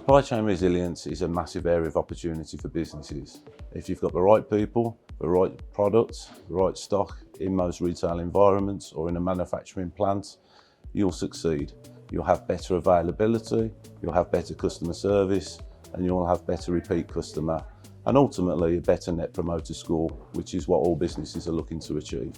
Supply chain resilience is a massive area of opportunity for businesses. If you've got the right people, the right products, the right stock in most retail environments or in a manufacturing plant, you'll succeed. You'll have better availability, you'll have better customer service, and you'll have better repeat customer, and ultimately a better net promoter score, which is what all businesses are looking to achieve.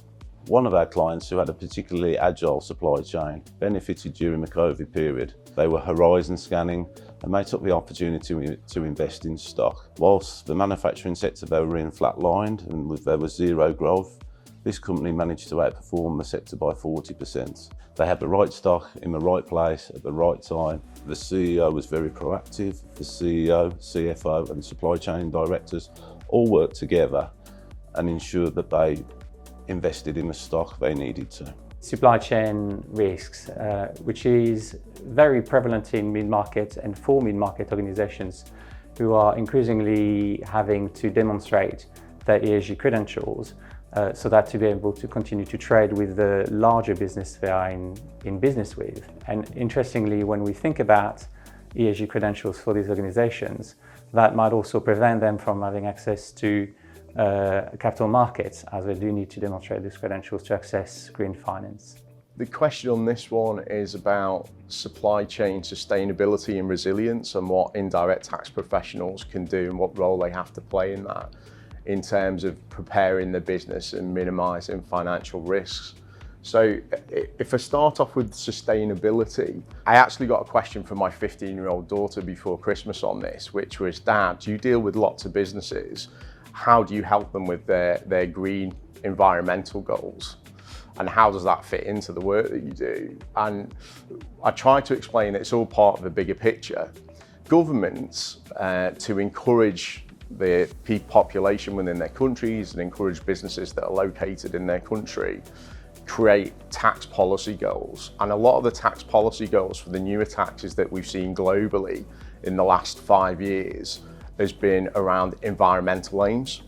One of our clients who had a particularly agile supply chain benefited during the COVID period. They were horizon scanning and they took the opportunity to invest in stock. Whilst the manufacturing sector they were in flatlined and there was zero growth, this company managed to outperform the sector by 40%. They had the right stock in the right place at the right time. The CEO was very proactive. The CEO, CFO and supply chain directors all worked together and ensured that they invested in the stock they needed to. Supply chain risks, which is very prevalent in mid-market and for mid-market organizations who are increasingly having to demonstrate their ESG credentials so that to be able to continue to trade with the larger business they are in business with. And interestingly, when we think about ESG credentials for these organizations, that might also prevent them from having access to capital markets, as they do need to demonstrate these credentials to access green finance. The question on this one is about supply chain sustainability and resilience and what indirect tax professionals can do and what role they have to play in that in terms of preparing the business and minimising financial risks. So if I start off with sustainability, I actually got a question from my 15-year-old daughter before Christmas on this, which was, Dad, you deal with lots of businesses. How do you help them with their green environmental goals? And how does that fit into the work that you do? And I try to explain it's all part of a bigger picture. Governments, to encourage the peak population within their countries and encourage businesses that are located in their country, create tax policy goals. And a lot of the tax policy goals for the newer taxes that we've seen globally in the last 5 years has been around environmental aims.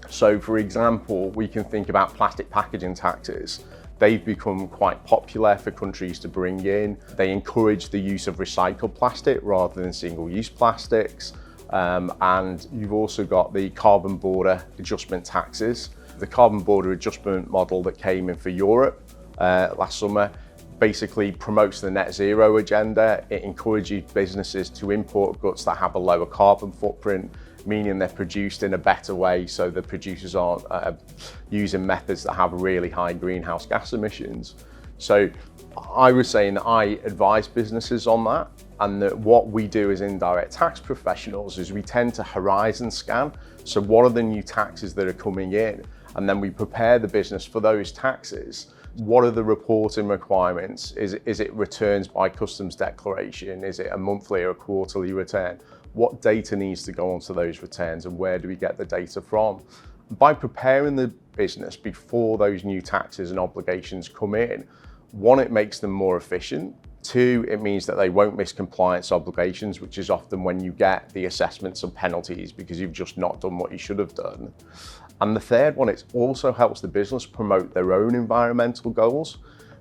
So for example, we can think about plastic packaging taxes. They've become quite popular for countries to bring in. They encourage the use of recycled plastic rather than single-use plastics. And you've also got the carbon border adjustment taxes. The carbon border adjustment model that came in for Europe last summer basically promotes the net zero agenda. It encourages businesses to import goods that have a lower carbon footprint, meaning they're produced in a better way so the producers aren't using methods that have really high greenhouse gas emissions. So I was saying that I advise businesses on that, and that what we do as indirect tax professionals is we tend to horizon scan. So what are the new taxes that are coming in? And then we prepare the business for those taxes. What are the reporting requirements? Is it returns by customs declaration? Is it a monthly or a quarterly return? What data needs to go onto those returns and where do we get the data from? By preparing the business before those new taxes and obligations come in, one, it makes them more efficient. Two, it means that they won't miss compliance obligations, which is often when you get the assessments and penalties because you've just not done what you should have done. And the third one, it also helps the business promote their own environmental goals,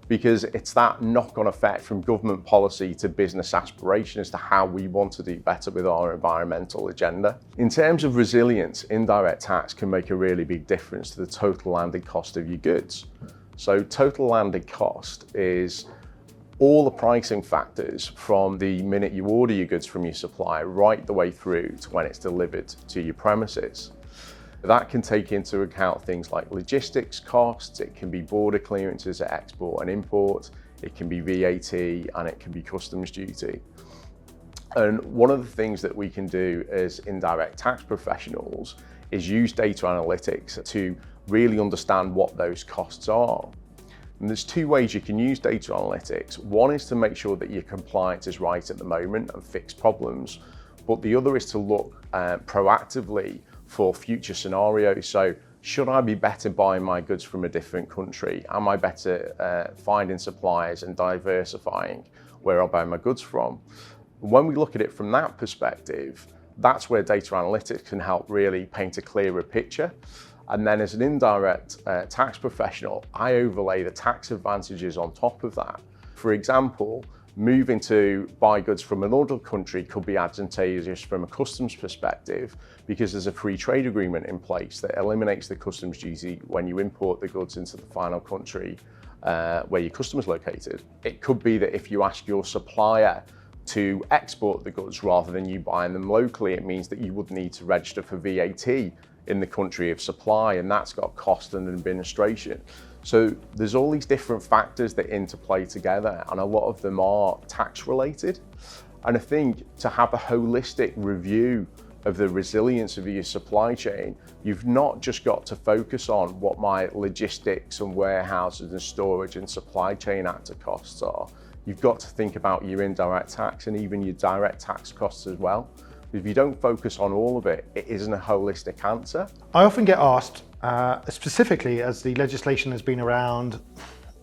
because it's that knock-on effect from government policy to business aspiration as to how we want to do better with our environmental agenda. In terms of resilience, indirect tax can make a really big difference to the total landed cost of your goods. So total landed cost is all the pricing factors from the minute you order your goods from your supplier right the way through to when it's delivered to your premises. That can take into account things like logistics costs, it can be border clearances at export and import, it can be VAT, and it can be customs duty. And one of the things that we can do as indirect tax professionals is use data analytics to really understand what those costs are. And there's two ways you can use data analytics. One is to make sure that your compliance is right at the moment and fix problems, but the other is to look proactively for future scenarios. So should I be better buying my goods from a different country? Am I better finding suppliers and diversifying where I buy my goods from? When we look at it from that perspective, that's where data analytics can help really paint a clearer picture. And then as an indirect tax professional, I overlay the tax advantages on top of that. For example, moving to buy goods from another country could be advantageous from a customs perspective because there's a free trade agreement in place that eliminates the customs duty when you import the goods into the final country where your customer's located. It could be that if you ask your supplier to export the goods rather than you buying them locally, it means that you would need to register for VAT in the country of supply, and that's got cost and administration. So there's all these different factors that interplay together, and a lot of them are tax related. And I think to have a holistic review of the resilience of your supply chain, you've not just got to focus on what my logistics and warehouses and storage and supply chain actor costs are. You've got to think about your indirect tax and even your direct tax costs as well. If you don't focus on all of it, it isn't a holistic answer. I often get asked, specifically as the legislation has been around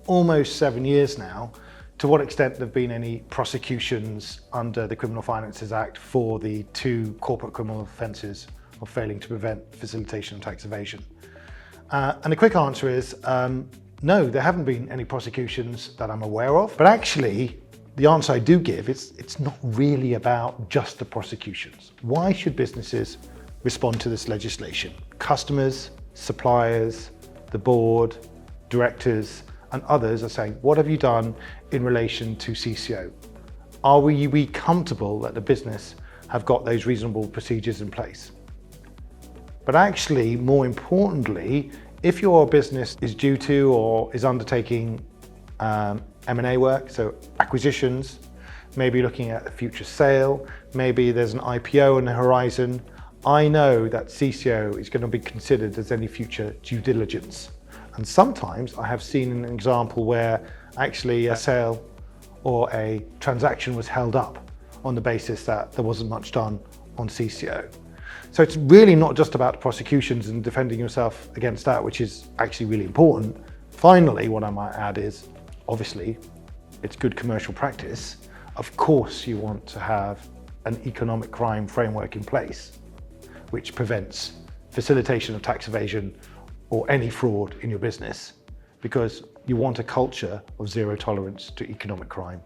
almost 7 years now, to what extent there have been any prosecutions under the Criminal Finances Act for the 2 corporate criminal offences of failing to prevent facilitation of tax evasion. And the quick answer is no, there haven't been any prosecutions that I'm aware of. But actually, the answer I do give is it's not really about just the prosecutions. Why should businesses respond to this legislation? Customers, suppliers, the board, directors, and others are saying, what have you done in relation to CCO? Are we comfortable that the business have got those reasonable procedures in place? But actually, more importantly, if your business is due to or is undertaking M&A work, so acquisitions, maybe looking at a future sale, maybe there's an IPO on the horizon, I know that CCO is going to be considered as any future due diligence. And sometimes I have seen an example where actually a sale or a transaction was held up on the basis that there wasn't much done on CCO. So it's really not just about prosecutions and defending yourself against that, which is actually really important. Finally, what I might add is, obviously, it's good commercial practice. Of course, you want to have an economic crime framework in place, which prevents facilitation of tax evasion or any fraud in your business, because you want a culture of zero tolerance to economic crime.